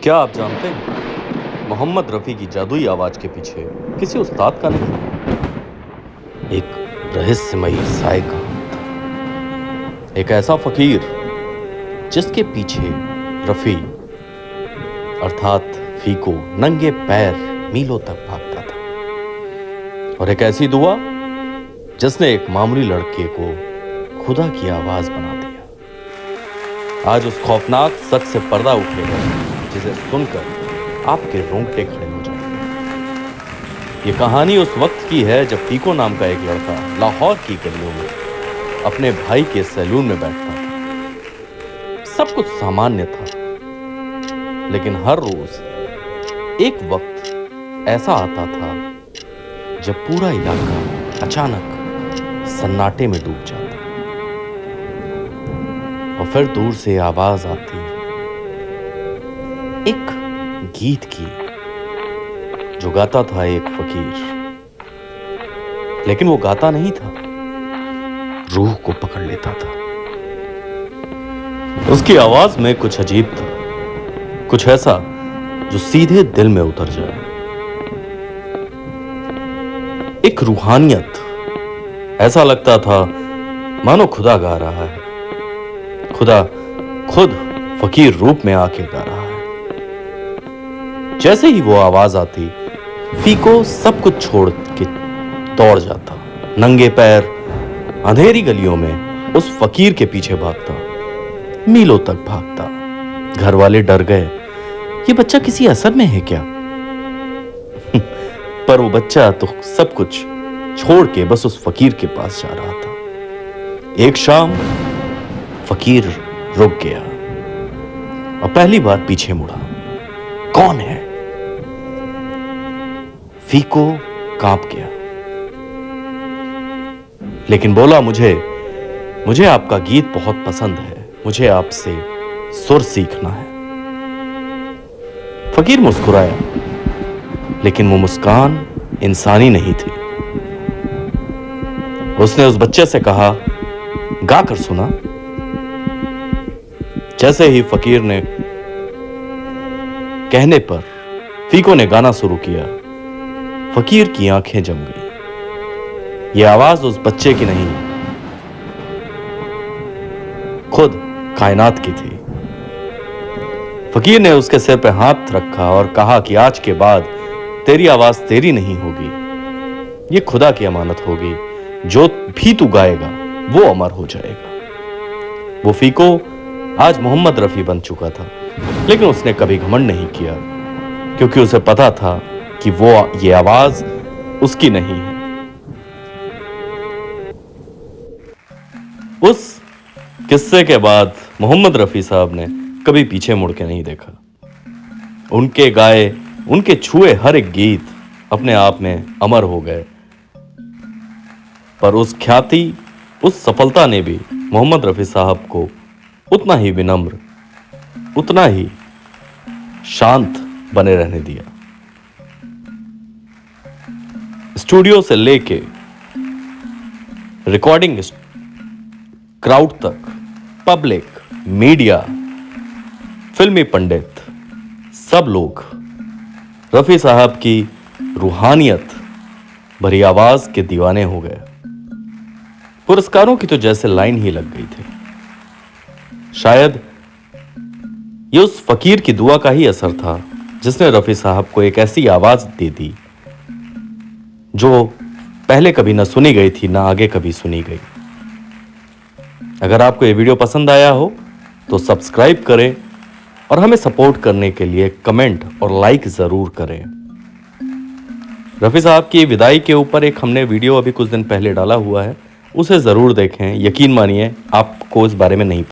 क्या आप जानते हैं मोहम्मद रफ़ी की जादुई आवाज़ के पीछे किसी उस्ताद का नहीं, एक रहस्यमयी साय का हाथ था। एक ऐसा फ़कीर जिसके पीछे रफ़ी अर्थात फ़ीको नंगे पैर मीलों तक भागता था, और एक ऐसी दुआ जिसने एक मामूली लड़के को खुदा की आवाज़ बना दिया। आज उस खौफनाक सच से पर्दा उठेगा जिसे सुनकर आपके रोंगटे खड़े हो जाएंगे। ये कहानी उस वक्त की है जब फ़ीको नाम का एक लड़का लाहौर की गलियों में अपने भाई के सैलून में बैठता था। सब कुछ सामान्य था, लेकिन हर रोज एक वक्त ऐसा आता था जब पूरा इलाका अचानक सन्नाटे में डूब जाता, और फिर दूर से आवाज आती एक गीत की जो गाता था एक फकीर। लेकिन वो गाता नहीं था, रूह को पकड़ लेता था। उसकी आवाज में कुछ अजीब था, कुछ ऐसा जो सीधे दिल में उतर जाए। एक रूहानियत, ऐसा लगता था मानो खुदा गा रहा है। खुदा खुद फकीर रूप में आके गा रहा है। जैसे ही वो आवाज आती, फ़ीको सब कुछ छोड़ के दौड़ जाता, नंगे पैर अंधेरी गलियों में उस फकीर के पीछे भागता, मीलों तक भागता। घर वाले डर गए, ये बच्चा किसी असर में है क्या? पर वो बच्चा तो सब कुछ छोड़ के बस उस फकीर के पास जा रहा था। एक शाम फकीर रुक गया और पहली बार पीछे मुड़ा। कौन है? फ़ीको कांप गया, लेकिन बोला, मुझे आपका गीत बहुत पसंद है, मुझे आपसे सुर सीखना है। फकीर मुस्कुराया, लेकिन वो मुस्कान इंसानी नहीं थी। उसने उस बच्चे से कहा, गा कर सुना। जैसे ही फकीर ने कहने पर फ़ीको ने गाना शुरू किया, फकीर की आंखें जम गई। यह आवाज उस बच्चे की नहीं, खुद कायनात की थी। फकीर ने उसके सिर पर हाथ रखा और कहा कि आज के बाद तेरी आवाज तेरी नहीं होगी, ये खुदा की अमानत होगी। जो भी तू गाएगा वो अमर हो जाएगा। वो फ़ीको आज मोहम्मद रफ़ी बन चुका था, लेकिन उसने कभी घमंड नहीं किया, क्योंकि उसे पता था कि वो ये आवाज उसकी नहीं है। उस किस्से के बाद मोहम्मद रफ़ी साहब ने कभी पीछे मुड़ के नहीं देखा। उनके गाए, उनके छुए हर एक गीत अपने आप में अमर हो गए। पर उस ख्याति, उस सफलता ने भी मोहम्मद रफ़ी साहब को उतना ही विनम्र, उतना ही शांत बने रहने दिया। स्टूडियो से लेके रिकॉर्डिंग क्राउड तक, पब्लिक, मीडिया, फिल्मी पंडित, सब लोग रफ़ी साहब की रूहानियत भरी आवाज के दीवाने हो गए। पुरस्कारों की तो जैसे लाइन ही लग गई थी। शायद ये उस फकीर की दुआ का ही असर था जिसने रफ़ी साहब को एक ऐसी आवाज दे दी जो पहले कभी ना सुनी गई थी, ना आगे कभी सुनी गई। अगर आपको ये वीडियो पसंद आया हो तो सब्सक्राइब करें, और हमें सपोर्ट करने के लिए कमेंट और लाइक जरूर करें। रफ़ी साहब की विदाई के ऊपर एक हमने वीडियो अभी कुछ दिन पहले डाला हुआ है, उसे जरूर देखें। यकीन मानिए आपको इस बारे में नहीं